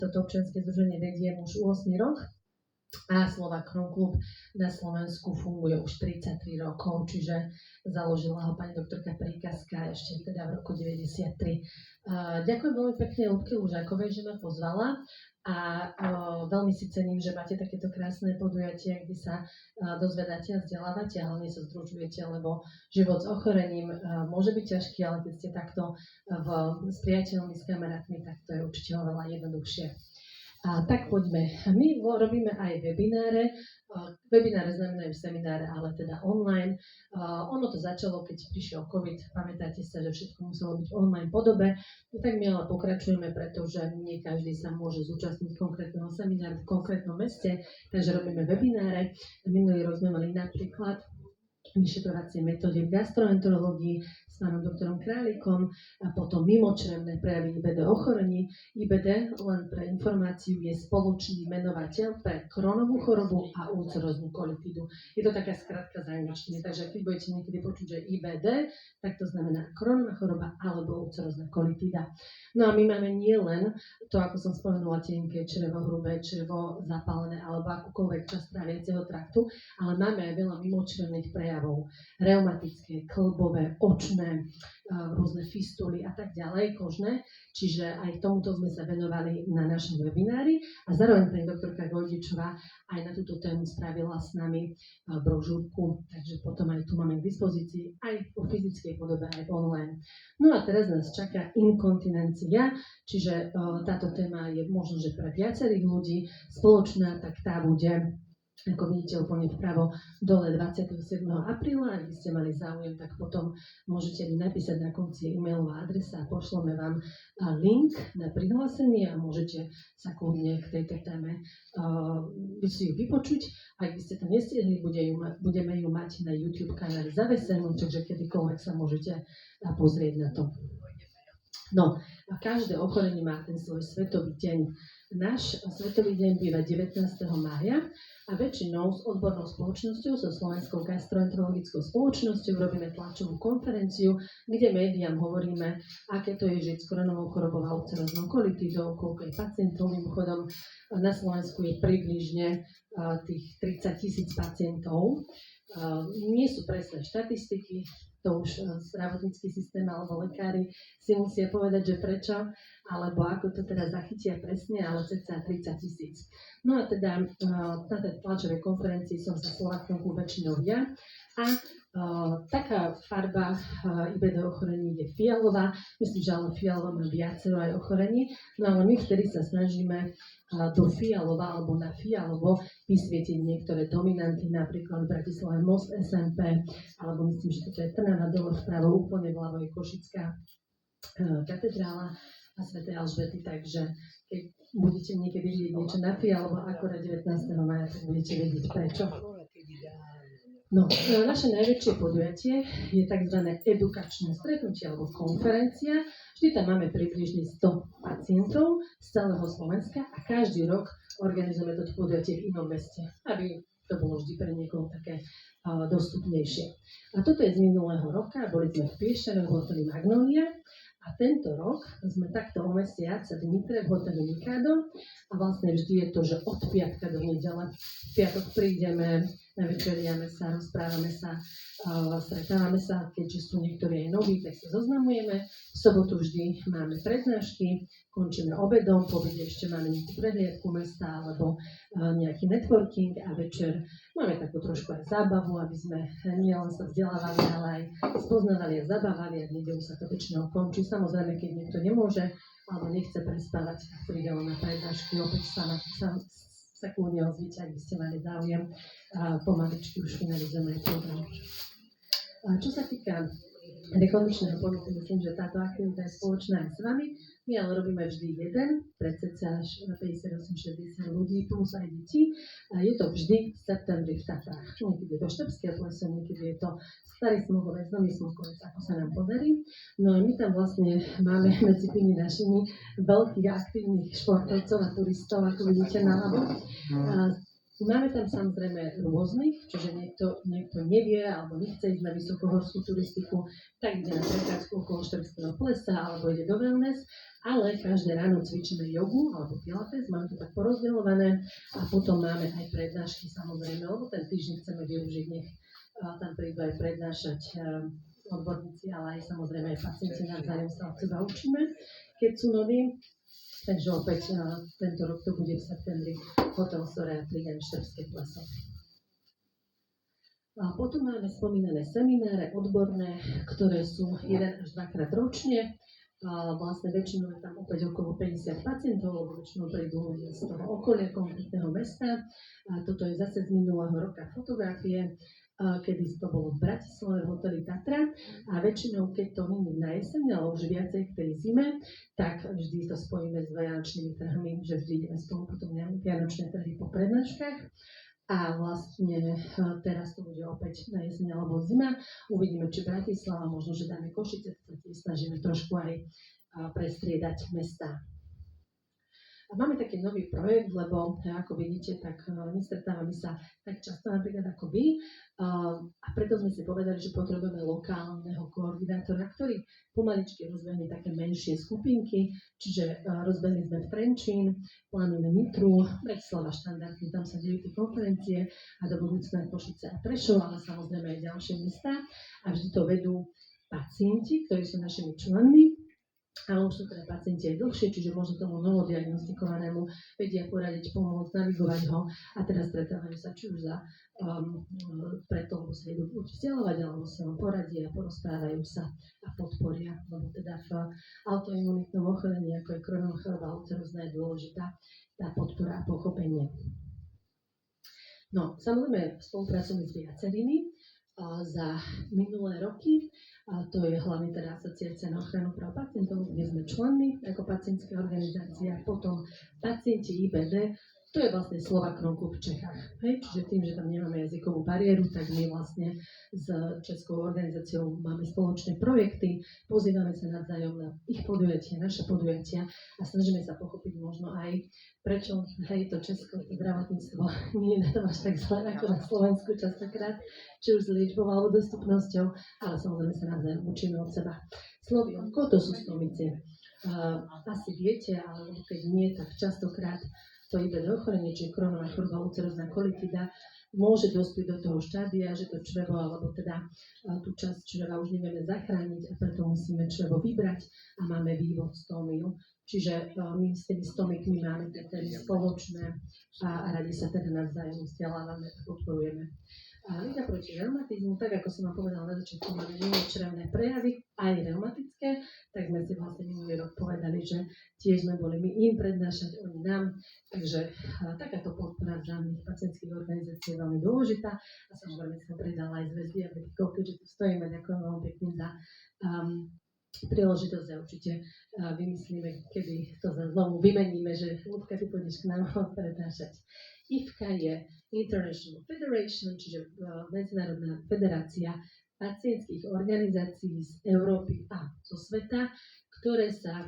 Toto občianske združenie vediem už 8 rok a Slovakron klub na Slovensku funguje už 33 rokov, čiže založila ho pani doktorka Príkazka ešte teda v roku 93. Ďakujem veľmi pekne Ľudke Lužákovej, že ma pozvala a veľmi si cením, že máte takéto krásne podujatie, kde sa dozvedáte a vzdelávate a hlavne sa združujete, lebo život s ochorením môže byť ťažký, ale keď ste takto s priateľmi, s kamarátmi, tak to je určite oveľa jednoduchšie. Tak poďme. My robíme aj webináre. Webináre znamenajú semináre, ale teda online. Ono to začalo, keď prišiel COVID. Pamätáte sa, že všetko muselo byť online podobe. Tak my ale pokračujeme, pretože nie každý sa môže zúčastniť konkrétneho semináru v konkrétnom meste, takže robíme webináre. Minulý rok sme mali napríklad vyšetrovacie metódy v gastroenterológii s pánom doktorom Králikom a potom mimočrevné prejavy IBD ochorení. IBD, len pre informáciu, je spoločný menovateľ pre Crohnovú chorobu a úlceróznu kolitidu. Je to taká skratka z angličtiny, takže keď budete niekedy počuť, že IBD, tak to znamená Crohnová choroba alebo úlcerózna kolitida. No a my máme nie len to, ako som spomenula, tenké črevo, hrubé črevo, zapálené alebo akúkoľvek časť tráviaceho traktu, ale máme aj veľa mimočrevných prejavov, reumatické, klbové, očné, rôzne fistuly a tak ďalej, kožné. Čiže aj tomuto sme sa venovali na našom webinári a zároveň pani doktorka Gojdičová aj na túto tému spravila s nami brožúrku, takže potom aj tu máme k dispozícii aj po fyzickej podobe, aj online. No a teraz nás čaká inkontinencia, čiže táto téma je možno, že pre viacerých ľudí spoločná, tak tá bude, ako vidíte úplne vpravo dole 27. apríla. Ak by ste mali záujem, tak potom môžete mi napísať na konci e-mailová adresa a pošleme vám link na prihlásenie a môžete sa kľudne k tejto téme si ju vypočuť. Ak by ste to nestihli, budeme ju mať na YouTube kanáli zavesenú, takže kedykoľvek sa môžete pozrieť na to. No, a každé ochorenie má ten svoj svetový deň. Náš svetový deň býva 19. mája a väčšinou s odbornou spoločnosťou, so Slovenskou gastroenterologickou spoločnosťou robíme tlačovú konferenciu, kde médiám hovoríme, aké to je žiť s Crohnovou chorobou a úlceróznou kolitidou, koľko je pacientov. Mimochodom, na Slovensku je približne tých 30,000 pacientov. Nie sú presné štatistiky, to už zdravotnícky systém alebo lekári si musia povedať, že prečo, alebo ako to teda zachytia presne, ale cca 30,000. No a teda na tej tlačovej konferencii som sa Slovakronku väčšinou ja a taká farba IBD ochorení je fialová. Myslím, že ale fialová má viacero aj ochorení, no ale my vtedy sa snažíme do fialova alebo na fialovo vysvietiť niektoré dominanty, napríklad v Bratislave Most SMP, alebo myslím, že toto je Trnava dole vpravo, úplne vľavo je Košická katedrála a svätej Alžbety, takže keď budete niekedy vidieť niečo na fialovo akorát 19. maja, tak budete vedieť prečo. No, naše najväčšie podujatie je tzv. Edukačné stretnutie alebo konferencia. Vždy tam máme približne 100 pacientov z celého Slovenska a každý rok organizujeme toto podujatie v inom meste, aby to bolo vždy pre niekoho také dostupnejšie. A toto je z minulého roka, boli sme v Piešťanoch v hoteli Magnolia a tento rok sme takto o mesiac v Nitre v hoteli Mikado a vlastne vždy je to, že od piatka do nedele. V piatok prídeme, navečeriame sa, rozprávame sa, stretávame sa, keďže sú niektorí aj noví, tak sa zoznamujeme. V sobotu vždy máme prednášky, končíme obedom, po obede ešte máme nejakú prehliadku mesta alebo nejaký networking a večer máme takú trošku aj zábavu, aby sme nielen sa vzdelávali, ale aj spoznávali a zabávali a v nedeľu sa to väčšinou končí. Samozrejme, keď niekto nemôže alebo nechce prespávať, tak príde na prednášky, opäť sa kľudne ozvíte, ak by ste mali záujem. Pomaličky už finalizujeme program. Čo sa týka rekondičného pobytu, myslím, že táto aktivita je spoločná aj s vami. My ale robíme vždy jeden, pre cca 58-60 ľudí plus aj deti. Je to vždy v septembri v Tatrách. Niekedy je to Štrbské pleso, niekedy je to Starý Smokovec, Nový Smokovec, ako sa nám podarí. No a my tam vlastne máme medzi tými našimi veľkých aktívnych športovcov a turistov, ako vidíte naľavo. Máme tam samozrejme rôznych, čiže niekto nevie alebo nechce ísť na vysokohorskú turistiku, tak ide na prechádzku okolo Štrbského plesa alebo ide do wellness, ale každé ráno cvičíme jogu alebo pilates, máme to tak porozdeľované a potom máme aj prednášky samozrejme, lebo ten týždeň chceme využiť, nech tam prídu aj prednášať odborníci, ale aj samozrejme aj pacienti navzájom sa od seba učíme, keď sú noví. Takže opäť tento rok to bude v septembri Hotel Soraya 3 Štrbské pleso. A potom máme spomínané semináre odborné, ktoré sú 1 až 2 krát ročne. A vlastne väčšinou je tam opäť okolo 50 pacientov, lebo väčšinou prídu z toho okolia konkrétneho mesta. A toto je zase z minulého roka fotografie, kedy to bolo v Bratislave v hoteli Tatra a väčšinou, keď to nie je na jeseň, ale už viacej v tej zime, tak vždy to spojíme s vianočnými trhmi, že vždy ideme spolu potom vianočné trhy po prednáškach. A vlastne teraz to bude opäť na jeseň alebo zima. Uvidíme, či Bratislava, možno, že dáme Košice, tak snažíme trošku aj prestriedať mesta. A máme taký nový projekt, lebo ako vidíte, tak nestretávame sa tak často napríklad ako vy. A preto sme si povedali, že potrebujeme lokálneho koordinátora, ktorý pomaličky rozbehne také menšie skupinky. Čiže rozbehli sme v Trenčín, plánujeme Nitru, Bratislava štandardne, tam sa dejú tie konferencie a do budúcna Košice a Prešov, ale samozrejme aj ďalšie mestá. A vždy to vedú pacienti, ktorí sú našimi členmi. A už sú teda pacienti aj dlhšie, čiže možno tomu novodiagnostikovanému vedia poradiť, pomôcť, navigovať ho a teraz stretávajú sa či už preto, lebo sa idú buď vzdelávať, alebo sa vám poradia, porozprávajú sa a podporia, lebo teda v autoimunitnom ochorení, ako je Crohnova choroba ulcerozná, je dôležitá tá podpora a pochopenie. No, samozrejme spolupracujeme s viacerými za minulé roky. A to je hlavne teda Asociácia na ochranu práv pacientov, kde sme členmi ako pacientská organizácia, potom pacienti IBD, to je vlastne Slovakron Klub v Čechách. Hej? Čiže tým, že tam nemáme jazykovú bariéru, tak my vlastne s českou organizáciou máme spoločné projekty, pozývame sa navzájom na ich podujatia, naše podujatia a snažíme sa pochopiť možno aj, prečo to české zdravotníctvo nie je na tom až tak zle ako na Slovensku častokrát, či už s liečbou alebo dostupnosťou, ale samozrejme sa navzájom učíme od seba. Slovion, koto sú stomice. Asi viete, ale keď nie, tak častokrát to IBD ochorenie, čiže Crohnova choroba ulcerozná kolitida, môže dospieť do toho štádia, že to črevo, alebo teda tú časť čreva už nevieme zachrániť a preto musíme črevo vybrať a máme vývod stómiu. Čiže my s tými stomikmi máme tedy spoločné a radi sa teda navzájom vzdelávame a podporujeme. A liga proti reumatizmu, tak ako som vám povedala na začiatku, máme črevné prejavy, aj reumatické, tak sme si vlastne minulý rok povedali, že tiež sme boli my im prednášať, oni nám, takže takáto podpora vzájomných pacientských organizácií je veľmi dôležitá a samozrejme som predala aj zväz diabetikov, keďže tu stojíme, ďakujem veľmi pekne za príležitosť a určite vymyslíme, kedy to znovu vymeníme, že Ľudka, ty pôjdeš k nám prednášať. IFCA je International Federation, čiže Medzinárodná federácia pacientských organizácií z Európy a zo sveta, ktoré sa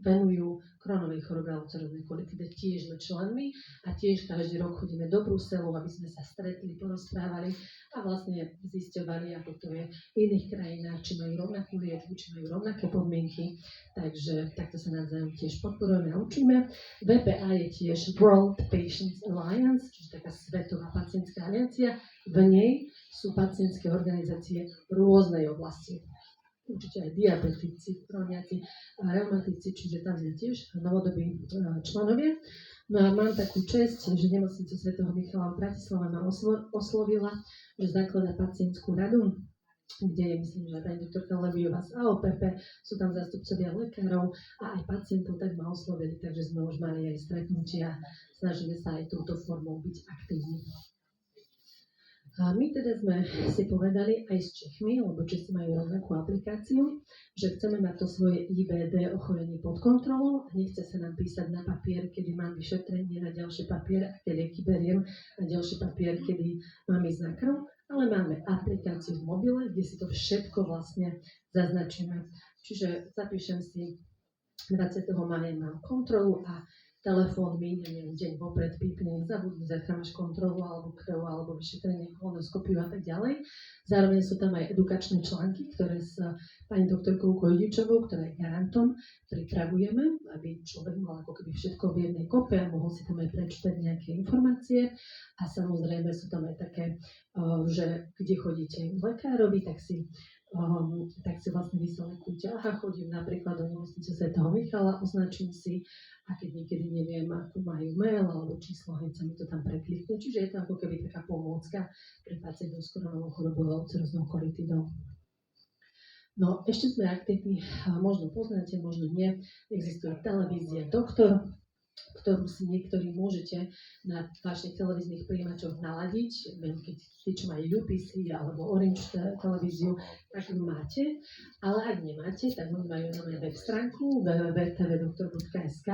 venujú Crohnovej chorobe a ulceroznej kolitide. Tiež sme členmi a tiež každý rok chodíme do Bruselu, aby sme sa stretli, porozprávali a vlastne zisťovali, ako to je v iných krajinách, či majú rovnakú liečbu, či majú rovnaké podmienky. Takže takto sa navzájom tiež podporujeme a učíme. VPA je tiež World Patients Alliance, čiže taká svetová pacientská aliancia. V nej sú pacientské organizácie rôznej oblasti. Určite aj diabetici, chroniaci, reumatici, čiže tam sme tiež novodobí členovia. No a mám takú česť, že nemocnica svätého Michala v Bratislave ma oslovila, že zakladá pacientskú radu, kde je, myslím, že pani doktorka Leviová z AOPP, sú tam zástupcovia lekárov a aj pacientov, tak ma oslovili, takže sme už mali aj stretnutia a snažíme sa aj touto formou byť aktívni. A my teda sme si povedali aj s Čechmi, lebo Česi majú rovnakú aplikáciu, že chceme mať to svoje IBD ochorenie pod kontrolou a nechce sa nám písať na papier, kedy mám vyšetrenie, na ďalší papier, aké lieky beriem, na ďalší papier, kedy mám ísť na krv, ale máme aplikáciu v mobile, kde si to všetko vlastne zaznačíme. Čiže zapíšem si 20. mája mám kontrolu a telefón míňa deň vopred, pípne, zabudni, zajtra máš kontrolu, alebo krv, alebo vyšetrenie, kolonoskopiu a tak ďalej. Zároveň sú tam aj edukačné články, ktoré s pani doktorkou Kojdičovou, ktorá je garantom, pripravujeme, aby človek mal ako keby všetko v jednej kope a mohol si tam aj prečítať nejaké informácie. A samozrejme sú tam aj také, že kde chodíte k lekárovi, tak si vlastne vyselekujte. Aha, chodím napríklad do nemocnice svätého Michala, označím si, a keď niekedy neviem, akú majú mail alebo číslo, hneď sa mi to tam preklikne. Čiže je to ako keby taká pomôcka pre pacientov s koronovou chorobou a ulceroznou kolitidou. No, ešte sme aktívni, možno poznáte, možno nie. Existuje televízia Doktor, ktorú si niektorí môžete na vašich televíznych príjimačoch naladiť. Keď tí, čo majú UPC alebo Orange televíziu, tak ju máte. Ale ak nemáte, tak oni majú na web stránku www.tvdoktor.sk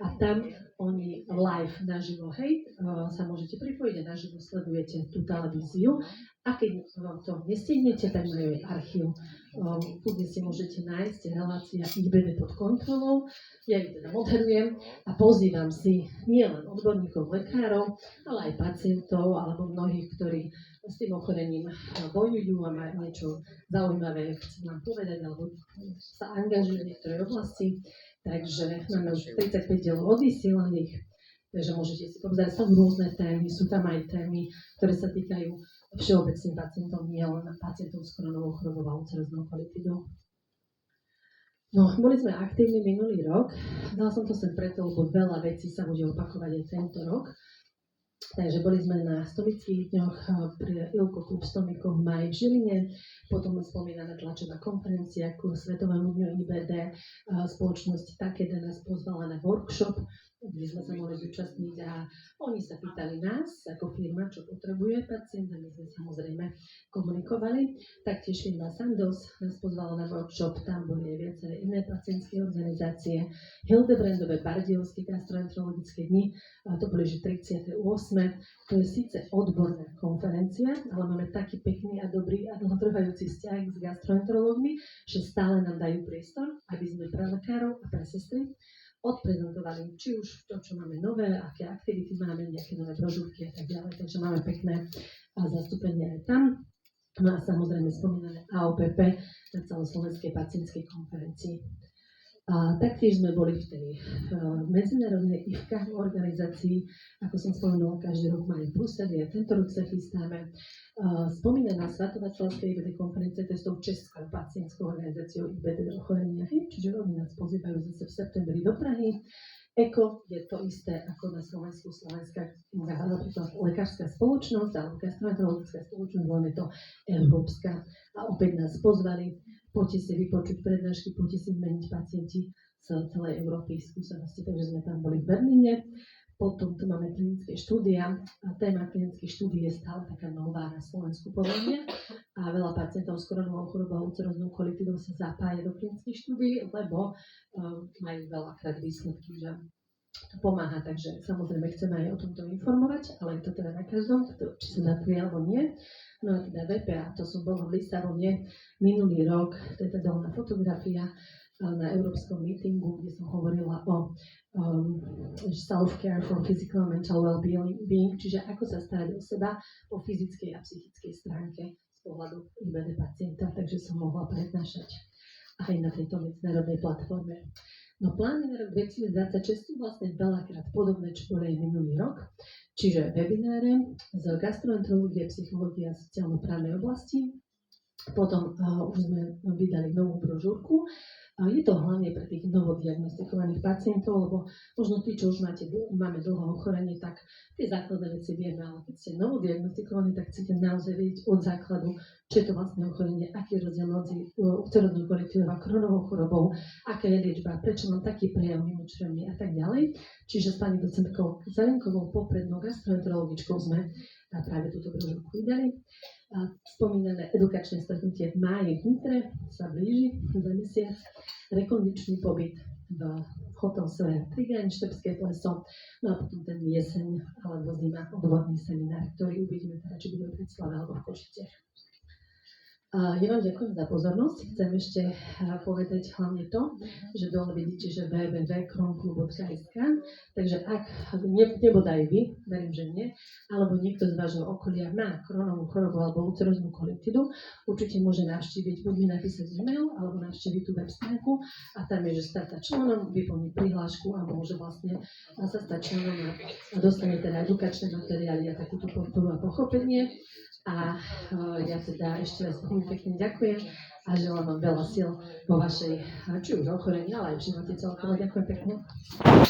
a tam oni live naživo, sa môžete pripojiť a naživo sledujete tú televíziu. A keď to nestihnete, tak majú aj archív. Kľudne si môžete nájsť relácia IBD pod kontrolou. Ja ju teda moderujem a pozývam si nielen odborníkov, lekárov, ale aj pacientov alebo mnohých, ktorí s tým ochorením bojujú a majú niečo zaujímavé, chcú nám povedať alebo sa angažujú v niektorej oblasti. Takže máme už 35 dielov odvysielaných, takže môžete si pozrieť, sú rôzne témy, sú tam aj témy, ktoré sa týkajú všeobecným pacientom, nielen pacientov s koronovou chorobou a ulceroznou kolitidou. No, boli sme aktívni minulý rok. Dala som to sem preto, lebo veľa vecí sa bude opakovať aj tento rok. Takže boli sme na stomických dňoch pri Ilko Klub stomikov v máji v Žiline, potom spomínaná tlačová konferencia ku Svetovému dňu IBD. Spoločnosť Takeda nás pozvala na workshop, kde sme sa mohli zúčastniť a oni sa pýtali nás ako firma, čo potrebuje pacient a my sme samozrejme komunikovali. Taktiež firma Sandoz nás pozvala na workshop, tam boli aj viaceré iné pacientské organizácie. Hildebrandové Bardiovské gastroenterologické dni, to boli že 38. To je síce odborná konferencia, ale máme taký pekný a dobrý a dlhotrvajúci vzťah s gastroenterológmi, že stále nám dajú priestor, aby sme pre lekárov a pre sestry odprezentovali, či už to, čo máme nové, aké aktivity máme, nejaké nové brožúrky a tak ďalej. Takže máme pekné zastúpenie aj tam. No a samozrejme spomínané AOPP na celoslovenskej pacientskej konferencii. Taktiež sme boli v tej medzinárodnej IFKA organizácii, ako som spomenula, každý rok majú v Bruseli a tento rok sa chystáme. Spomínaná Svatovaclavská IBD konferencia, to je s tou českou pacientskou organizáciou IBD ochorenia, čiže oni nás pozývajú zase v septembri do Prahy. ECO je to isté ako na Slovensku, Slovenská napríklad lekárska spoločnosť alebo gastroenterologická spoločnosť, len je to európska. A opäť nás pozvali, poďte si vypočuť prednášky, poďte si meniť pacienti z celej Európy skúsenosti, takže sme tam boli v Berlíne. Potom tu máme klinické štúdia a téma klinických štúdií je stále taká nová na Slovensku podľa mňa a veľa pacientov s koronovou chorobou a ulceroznou kolitidou sa zapája do klinických štúdií, lebo majú veľakrát výsledky, že to pomáha, takže samozrejme chceme aj o tomto informovať, ale je to teda na každom, či sa naprie alebo nie. No a teda VPA, to som bola v Lisabone minulý rok, to je teda dolná fotografia na európskom meetingu, kde som hovorila o self-care for physical and mental well-being, čiže ako sa starať o seba po fyzickej a psychickej stránke z pohľadu IBD pacienta, takže som mohla prednášať aj na tejto medzinárodnej platforme. No plány na rok 2026 sú vlastne veľakrát podobné, čo boli aj minulý rok, čiže webináre z gastroenterológie, psychológie a sociálno-právnej oblasti. Potom už sme vydali novú brožúrku. Je to hlavne pre tých novodiagnostikovaných pacientov, lebo možno tí, čo už máme dlho ochorenie, tak tie základné veci vieme, ale keď ste novodiagnostikovaní, tak chcete naozaj vedieť od základu, čo je to vlastne ochorenie, aký je rozdiel medzi ulceroznou kolitidou a koronovou chorobou, aká je liečba, prečo mám taký prejav mimočrevný a tak ďalej. Čiže s pani docentkou Zelenkovou, poprednou gastroenterologičkou sme práve túto brožúrku vydali. Spomínané edukačné stretnutie v máji v Nitre sa blíži za mesiac. Rekondičný pobyt v Hotel Sver Trigaň, Štrbské pleso. No a potom ten jeseň alebo zima odborný seminár, ktorý uvidíme teda, či bude v Bratislave alebo v Košiciach. Ja vám ďakujem za pozornosť. Chcem ešte povedať hlavne to, že dole vidíte, že www.kronklub.sk, takže ak nebodaj vy, verím, že nie, alebo niekto z vášho okolia má Crohnovú chorobu alebo ulceróznu kolitidu, určite môže navštíviť, buď mi napísať e-mail, alebo navštíviť tú web stránku a tam je, že stať sa členom, vyplniť prihlášku a môže vlastne sa stať členom a dostane teda edukačné materiály a takúto podporu a pochopenie. A ja teda ešte raz veľmi pekne ďakujem a želám vám veľa síl vo vašej, či už ochorení, ale aj v živote celkovo. Ďakujem pekne.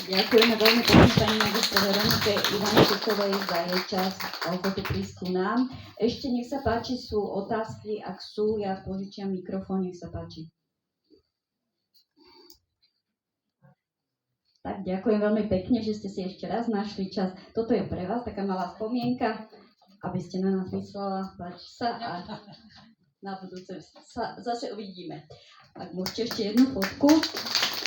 Ďakujeme veľmi pekne pani magistr Renate Ivaničekovej za jej čas a ochotu prísť ku nám. Ešte nech sa páči, sú otázky, ak sú, ja požičiam mikrofón, nech sa páči. Tak ďakujem veľmi pekne, že ste si ešte raz našli čas. Toto je pre vás taká malá spomienka, aby ste na nás myslela, páči sa a na budúce sa zase uvidíme. Tak môžete ešte jednu fotku.